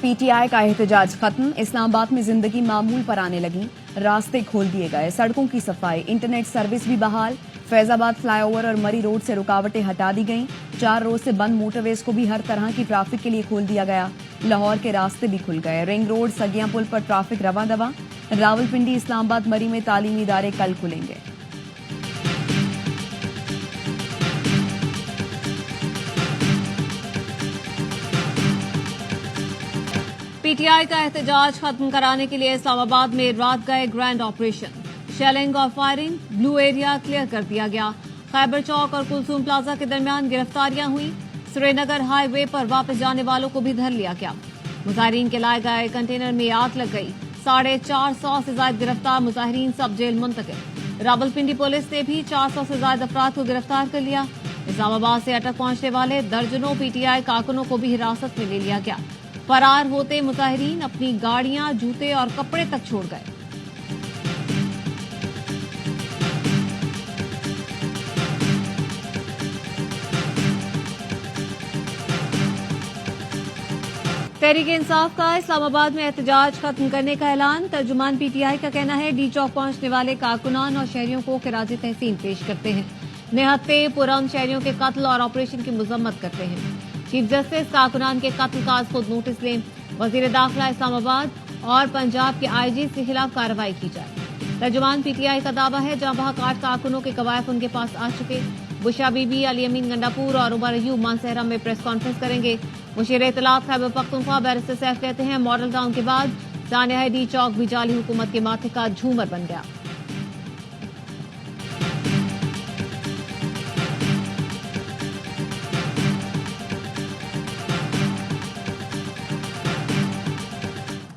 PTI का एहतजाज खत्म। इस्लामाबाद में जिंदगी मामूल पर आने लगी। रास्ते खोल दिए गए, सड़कों की सफाई, इंटरनेट सर्विस भी बहाल। फैजाबाद फ्लाईओवर और मरी रोड से रुकावटें हटा दी गईं। 4 रोज से बंद मोटरवेज को भी हर तरह की ट्रैफिक के लिए खोल दिया गया। लाहौर के रास्ते भी खुल गए। रिंग रोड, सगिया पुल पर ट्रैफिक रवा दवा। रावलपिंडी, इस्लामाबाद, मरी में तालीमी इदारे कल खुलेंगे। पीटीआई का एहतजाज खत्म कराने के लिए इस्लामाबाद में रात गए ग्रैंड ऑपरेशन। शेलिंग और फायरिंग, ब्लू एरिया क्लियर कर दिया गया। खैबर चौक और कुलसूम प्लाजा के दरमियान गिरफ्तारियां हुई। श्रीनगर हाईवे पर वापस जाने वालों को भी धर लिया गया। मुजाहिरीन के लाए गए कंटेनर में आग लग गई। 450 से ज्यादा गिरफ्तार मुजाहिरीन सब जेल मुंतकिल। रावलपिंडी पुलिस ने भी 400 से ज्यादा अफराद को गिरफ्तार कर लिया। इस्लामाबाद से अटक पहुंचने वाले दर्जनों पीटीआई कारकुनों को भी हिरासत में ले लिया गया। फरार होते मुजाहिरीन अपनी गाड़ियां, जूते और कपड़े तक छोड़ गए। तहरीके इंसाफ का इस्लामाबाद में एहतजाज खत्म करने का ऐलान। तर्जुमान पीटीआई का कहना है डी चौक पहुंचने वाले कारकुनान और शहरियों को खिराज तहसीन पेश करते हैं। निहत्ते पुरम शहरियों के कत्ल और ऑपरेशन की मजम्मत करते हैं। चीफ जस्टिस कारकुनान के कत्ल का खुद नोटिस लें। वजीर दाखिला इस्लामाबाद और पंजाब के आईजी के खिलाफ कार्रवाई की जाए। तर्जुमान पीटीआई का दावा है जहां वहां 8 कारकुनों के कवायद उनके पास आ चुके। बुशरा बीबी, अली अमीन गंडापुर और उमर अयूब मानसहरा में प्रेस कॉन्फ्रेंस करेंगे। मुशीर इत्तलात खैबर पख्तूनख्वा बैरिस्टर सैफ कहते हैं मॉडल टाउन के बाद सानिया डी चौक भी जाली हुकूमत के माथे का झूमर बन गया।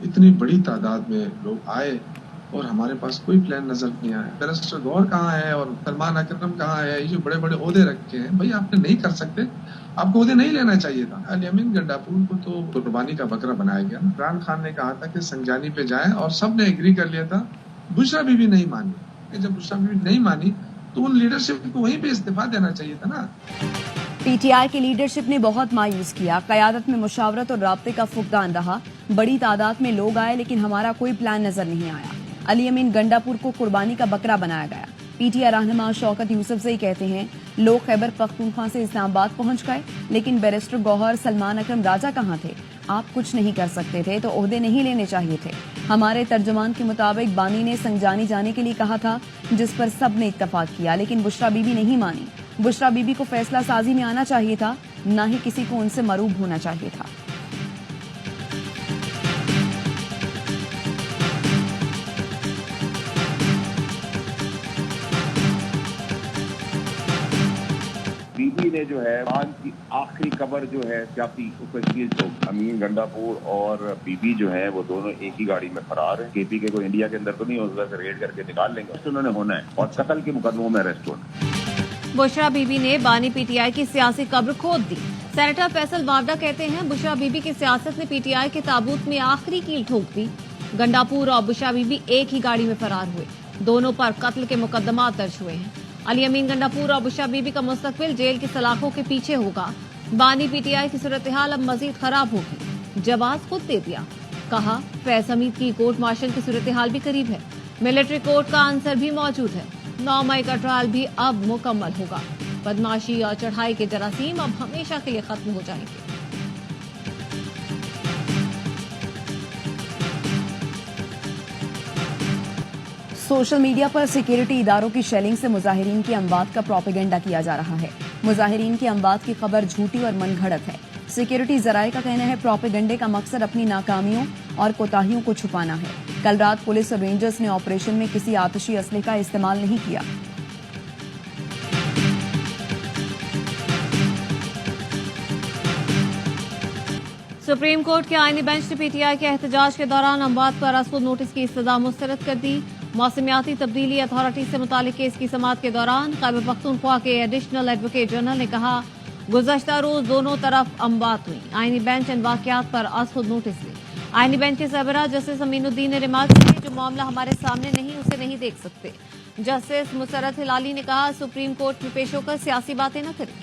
इतनी बड़ी तादाद में लोग आए और हमारे पास कोई प्लान नजर नहीं आया। बैरिस्टर गौर कहाँ है और सलमान अकरम कहाँ है? ये जो बड़े बड़े ओहदे रखे हैं, भाई आपने नहीं कर सकते, आपको ओहदे नहीं लेना चाहिए था। अली अमीन गंडापुर को तो कुर्बानी का बकरा बनाया गया। इमरान खान ने कहा था कि संजानी पे जाएं और सब ने एग्री कर लिया था। बुशरा बीबी नहीं मानी। जब बुशरा बीबी नहीं मानी तो उन लीडरशिप को वहीं पे इस्तीफा देना चाहिए था ना। पीटीआई की लीडरशिप ने बहुत मायूस किया। कयादत में मुशावरत और राब्ते का फुकदान रहा। बड़ी तादाद में लोग आए लेकिन हमारा कोई प्लान नजर नहीं आया। अली अमीन गंडापुर को कुर्बानी का बकरा बनाया गया। पीटीआई रहनुमा शौकत यूसुफजई कहते हैं लोग खैबर पख्तूनख्वा से इस्लामाबाद पहुंच गए लेकिन बैरिस्टर गौहर, सलमान अकरम राजा कहां थे? आप कुछ नहीं कर सकते थे तो ओहदे नहीं लेने चाहिए थे। हमारे तर्जुमान के मुताबिक बानी ने संजानी जाने के लिए कहा था जिस पर सब ने इत्तफाक किया लेकिन बुशरा बीबी नहीं मानी। बुशरा बीबी को फैसला साजी में आना चाहिए था, न ही किसी को उनसे मरूब होना चाहिए था। बीबी ने जो है आज की आखिरी कबर जो है सियासी उसकी तो अमीन गंडापुर और बीबी जो है वो दोनों एक ही गाड़ी में फरार है। केपी के को इंडिया के अंदर तो नहीं, उस से रेड करके निकाल लेंगे। उन्होंने होना है और कत्ल के मुकदमों में अरेस्ट होना है। बुशरा बीबी ने बानी पीटीआई की सियासी कब्र खोद दी। सेनेटर फैसल वावडा कहते हैं बुशरा बीबी की सियासत ने पीटीआई के ताबूत में आखिरी कील ठोक दी। गंडापुर और बुशरा बीबी एक ही गाड़ी में फरार हुए। दोनों पर कत्ल के मुकदमा दर्ज हुए हैं। अली अमीन गंडापुर और बुशरा बीबी का मुस्तकबिल जेल की सलाखों के पीछे होगा। बानी पीटीआई की सूरत हाल अब मजीद खराब होगी। जवाब खुद दे दिया। कहा फैज हमीद की कोर्ट मार्शल की सूरत हाल भी करीब है। मिलिट्री कोर्ट का आंसर भी मौजूद है। 9 मई का ट्रायल भी अब मुकम्मल होगा। बदमाशी और चढ़ाई के जरासीम अब हमेशा के लिए खत्म हो जाएंगे। सोशल मीडिया पर सिक्योरिटी इदारों की शेलिंग से मुजाहिरीन की अमवात का प्रोपेगेंडा किया जा रहा है। मुजाहिरीन की अमवात की खबर झूठी और मनगढ़ंत है। सिक्योरिटी जराये का कहना है प्रोपेगेंडे का मकसद अपनी नाकामियों और कोताहियों को छुपाना है। कल रात पुलिस और रेंजर्स ने ऑपरेशन में किसी आतिशी असले का इस्तेमाल नहीं किया। सुप्रीम कोर्ट के आईनी बेंच ने पीटीआई के एहतजाज के दौरान अमवात पर असफुद नोटिस की इस्तदा मुस्तरद कर दी। मौसमियाती तब्दीली अथॉरिटी से मुतालिक केस की समाअत के दौरान खैबर पख्तूनख्वा के एडिशनल एडवोकेट जनरल ने कहा गुज़श्ता रोज दोनों तरफ अमवात हुई। आईनी बेंच इन वाकयात पर असफुद नोटिस ली। आईनी बेंच के सरबराह जस्टिस अमीनुद्दीन ने रिमार्क किए जो मामला हमारे सामने नहीं उसे नहीं देख सकते। जस्टिस मुसर्रत हिलाली ने कहा सुप्रीम कोर्ट में पेश होकर सियासी बातें न करें।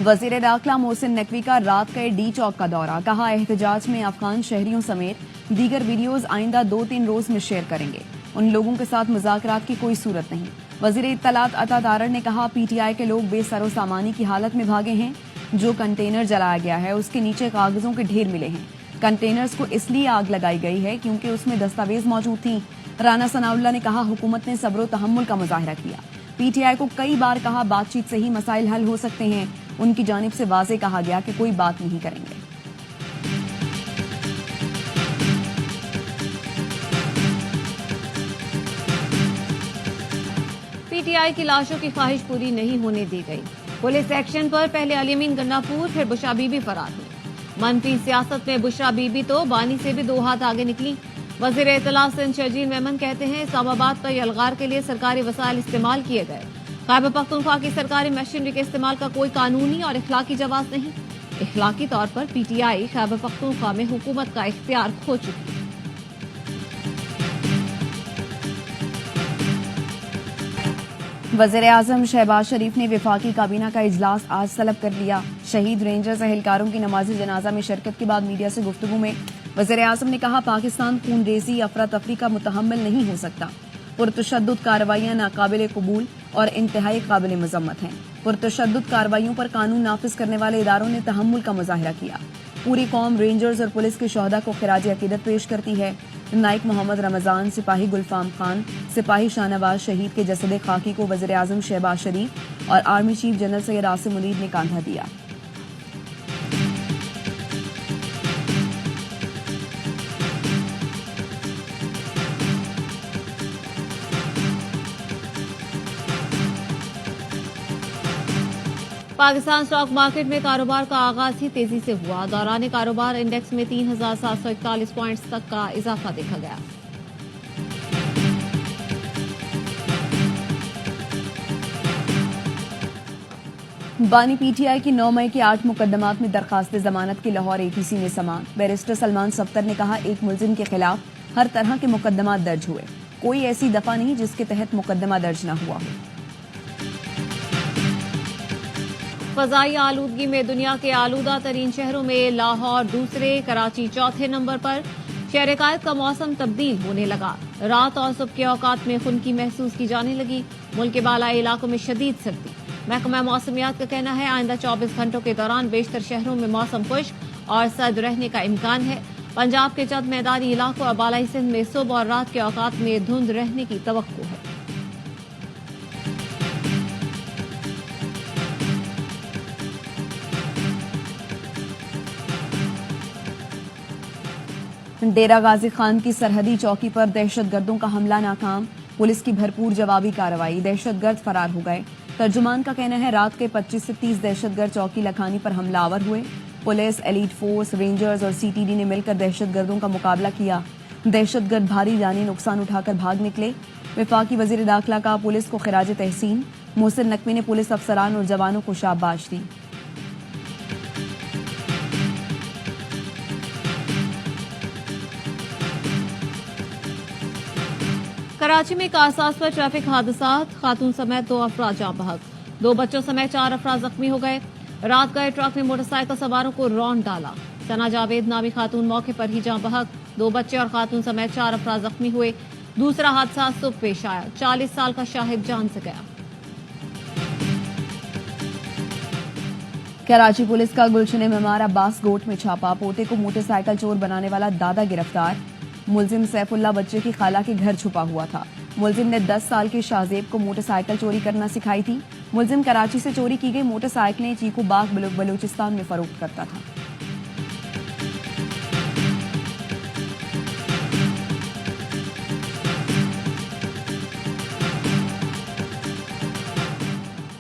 वजीर दाखिला मोहसिन नकवी का रात गए डी चौक का दौरा, कहा एहतजाज में अफगान शहरियों समेत दीगर वीडियोज आइंदा 2-3 रोज में शेयर करेंगे। उन लोगों के साथ मुज़ाकरात की कोई सूरत नहीं। वजीर इत्तलात अता तारड़ ने कहा पीटीआई के लोग बेसरो सामानी की हालत में भागे हैं। जो कंटेनर जलाया गया है उसके नीचे कागजों के ढेर मिले हैं। कंटेनर्स को इसलिए आग लगाई गई है क्योंकि उसमें दस्तावेज मौजूद थी। राना सनाउल्लाह ने कहा हुकूमत ने सब्र तहम्मुल का मुजाहिरा किया। पीटीआई को कई बार कहा बातचीत से ही मसाइल हल हो सकते हैं। उनकी जानिब से वाजे कहा गया कि कोई बात नहीं करेंगे। पीटीआई की लाशों की ख्वाहिश पूरी नहीं होने दी गई। पुलिस एक्शन पर पहले अलीमीन गंडापुर फिर बुशरा बीबी फरार हुई। मनफी सियासत में बुशरा बीबी तो बानी से भी 2 हाथ आगे निकली। वजीर इत्तलात सिंध शर्जील मेमन कहते हैं इस्लामाबाद पर यलगार के लिए सरकारी वसाइल इस्तेमाल किए गए। खैबर पख्तूनख्वा की सरकारी मशीनरी के इस्तेमाल का कोई कानूनी और इखलाकी जवाब नहीं। इखलाकी तौर पर पीटीआई खैबर पख्तूनख्वा में हुकूमत का इख्तियार खो चुकी है। वज़ीर आज़म शहबाज शरीफ ने वफाकी काबीना का इजलास आज तलब कर लिया। शहीद रेंजर्स एहलकारों की नमाज जनाजा में शिरकत के बाद मीडिया से गुफ्तगू में वज़ीर आज़म ने कहा पाकिस्तान खून रेजी अफरा तफरी का मुतहम्मिल नहीं हो सकता। पुरतशद्दुद कार्रवाइयां नाकाबिल कबूल और इंतहाई काबिल मजम्मत हैं। पुरतशद्दुद कार्रवाइयों पर कानून नाफिज करने वाले इदारों ने तहम्मुल का मुजाहिरा किया। पूरी कौम रेंजर्स और पुलिस के शहदा को खिराज अकीदत पेश करती है। नाइक मोहम्मद रमजान, सिपाही गुलफाम खान, सिपाही शाहनवाज शहीद के जसद खाकी को वज़ीर आज़म शहबाज शरीफ और army chief general Syed Asim Munir ने कांधा दिया। पाकिस्तान स्टॉक मार्केट में कारोबार का आगाज ही तेजी से हुआ। दौरान कारोबार इंडेक्स में 3,741 पॉइंट्स तक का इजाफा देखा गया। बानी पीटीआई की 9 मई के 8 मुकदमात में दरखास्त जमानत की लाहौर एटीसी में समाअत। बैरिस्टर सलमान सफ्तर ने कहा एक मुलजिम के खिलाफ हर तरह के मुकदमात दर्ज हुए, कोई ऐसी दफा नहीं जिसके तहत मुकदमा दर्ज न हुआ हो। फजाई आलूदगी में दुनिया के आलूदा तरीन शहरों में लाहौर दूसरे, कराची चौथे नंबर पर। शहर कायद का मौसम तब्दील होने लगा। रात और सुबह के औकात में खुनकी महसूस की जाने लगी। मुल्क के बालाई इलाकों में शदीद सर्दी। महकमा मौसमियात का कहना है आइंदा 24 घंटों के दौरान बेशतर शहरों में मौसम खुश्क और सर्द रहने का इम्कान है। पंजाब के चंद मैदानी इलाकों और बालाई सिंध में सुबह और रात के औकात में धुंध रहने की तवक्को है। डेरा गाजी खान की सरहदी चौकी पर दहशतगर्दों का हमला नाकाम। पुलिस की भरपूर जवाबी कार्रवाई, दहशतगर्द फरार हो गए। तर्जुमान का कहना है रात के 25 से 30 दहशतगर्द चौकी लखानी पर हमलावर हुए। पुलिस, एलीट फोर्स, रेंजर्स और सीटीडी ने मिलकर दहशतगर्दों का मुकाबला किया। दहशतगर्द भारी जानी नुकसान उठाकर भाग निकले। वफाकी वजीर दाखिला का पुलिस को खिराज तहसीन। मोहसिन नकवी ने पुलिस अफसरान और जवानों को शाबाश दी। कराची में कारसाज ट्रैफिक हादसात, खातून समेत 2 अफराद जाँ बहक। 2 बच्चों समेत 4 अफराद जख्मी हो गए। रात गए ट्रक ने मोटरसाइकिल सवारों को रौंद डाला। सना जावेद नामी खातून मौके पर ही जाँ बहक। 2 बच्चे और खातून समेत 4 अफराद जख्मी हुए। दूसरा हादसा सुबह पेश आया। 40 साल का शाहिद जान से गया। कराची पुलिस का गुलशन मेमार अब्बास गोट में छापा। पोते को मोटरसाइकिल चोर बनाने वाला दादा गिरफ्तार। मुलजिम सैफुल्ला बच्चे की खाला के घर छुपा हुआ था। मुलजिम ने 10 साल के शाहजेब को मोटरसाइकिल चोरी करना सिखाई थी। मुलजिम कराची से चोरी की गई मोटरसाइकिलें चीकू बाग बलूचिस्तान में फरोख्त करता था।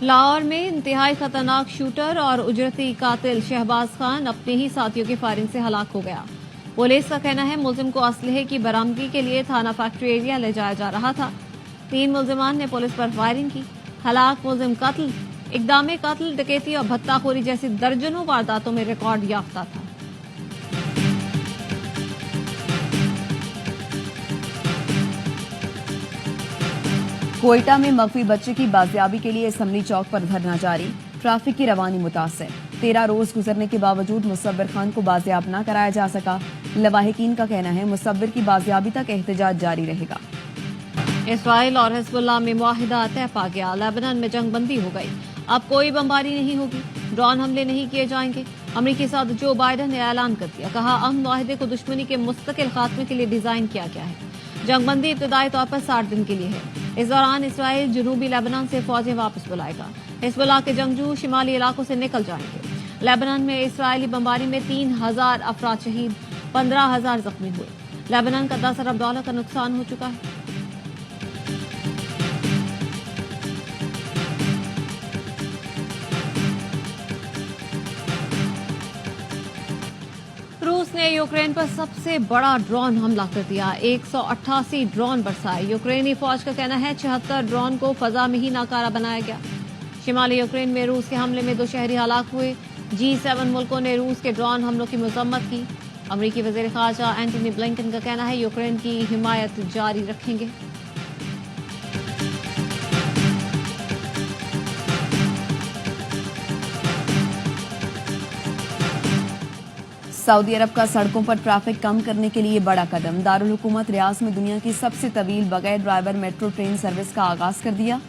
लाहौर में इंतहाई खतरनाक शूटर और उजरती कातिल शहबाज खान अपने ही साथियों की फायरिंग से हलाक हो गया। पुलिस का कहना है मुलजिम को असलहे की बरामदगी के लिए थाना फैक्ट्री एरिया ले जाया जा रहा था। 3 मुलजिमान ने पुलिस पर फायरिंग की। हलाक मुलजिम कत्ल, इकदामे कत्ल, डकैती और भत्ताखोरी जैसी दर्जनों वारदातों में रिकॉर्ड याफ्ता था। कोयटा में मगफी बच्चे की बाजियाबी के लिए असम्बली चौक पर धरना जारी। ट्रैफिक की रवानी मुतासर। 13 रोज गुजरने के बावजूद मुसव्विर खान को बाजियाब न कराया जा सका। लवाहिकीन का कहना है मुसव्विर की बाजियाबी तक एहतजाज जारी रहेगा। इसराइल और हिजबुल्लाह में मुआहिदा तय पा गया। लेबनान में जंगबंदी हो गई। अब कोई बमबारी नहीं होगी, ड्रोन हमले नहीं किए जाएंगे। अमेरिकी सदर जो बाइडन ने ऐलान कर दिया। कहा अमन मुआहिदे को दुश्मनी के मुस्तकिल खात्मे के लिए डिजाइन किया गया है। जंगबंदी इब्तदाई तौर पर 60 दिन के लिए है। इस दौरान इसराइल जनूबी लेबनान से फौजें वापस बुलाएगा। हिजबुल्लाह के जंगजू शिमाली इलाकों से निकल जाएंगे। लेबनान में इसराइली बमबारी में 3000 अफराद शहीद, 15,000 जख्मी हुए। लेबनान का 10 अरब डॉलर का नुकसान हो चुका है। रूस ने यूक्रेन पर सबसे बड़ा ड्रोन हमला कर दिया। 188 ड्रोन बरसाए। यूक्रेनी फौज का कहना है 76 ड्रोन को फजा में ही नाकारा बनाया गया। शिमाली यूक्रेन में रूस के हमले में 2 शहरी हलाक हुए। G7 मुल्कों ने रूस के ड्रोन हमलों की मजम्मत की। अमरीकी वज़ीर ख़ारजा एंटनी ब्लिंकन का कहना है यूक्रेन की हिमायत जारी रखेंगे। सऊदी अरब का सड़कों पर ट्रैफिक कम करने के लिए बड़ा कदम। दारुल हुकूमत रियाज में दुनिया की सबसे तवील बगैर ड्राइवर मेट्रो ट्रेन सर्विस का आगाज कर दिया।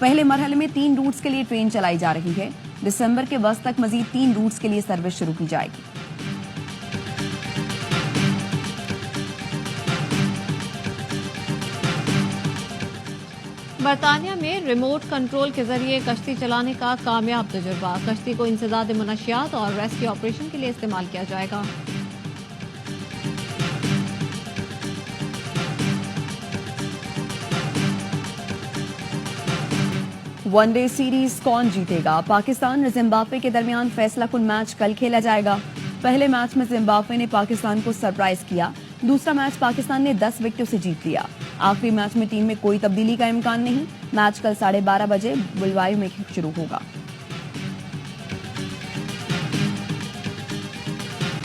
पहले मरहले में 3 रूट्स के लिए ट्रेन चलाई जा रही है। दिसंबर के वस्त तक मजीद 3 रूट्स के लिए सर्विस शुरू की जाएगी। बरतानिया में रिमोट कंट्रोल के जरिए कश्ती चलाने का कामयाब तजुर्बा। कश्ती को इंसदाद मुनशियात और रेस्क्यू ऑपरेशन के लिए इस्तेमाल किया जाएगा। वनडे सीरीज कौन जीतेगा? पाकिस्तान और जिम्बाब्वे के दरमियान फैसला कुन मैच कल खेला जाएगा। पहले मैच में जिम्बाब्वे ने पाकिस्तान को सरप्राइज किया। दूसरा मैच पाकिस्तान ने 10 विकेटों से जीत लिया। आखिरी मैच में टीम में कोई तब्दीली का इम्कान नहीं। मैच कल 12:30 बजे बुलवाई में शुरू होगा।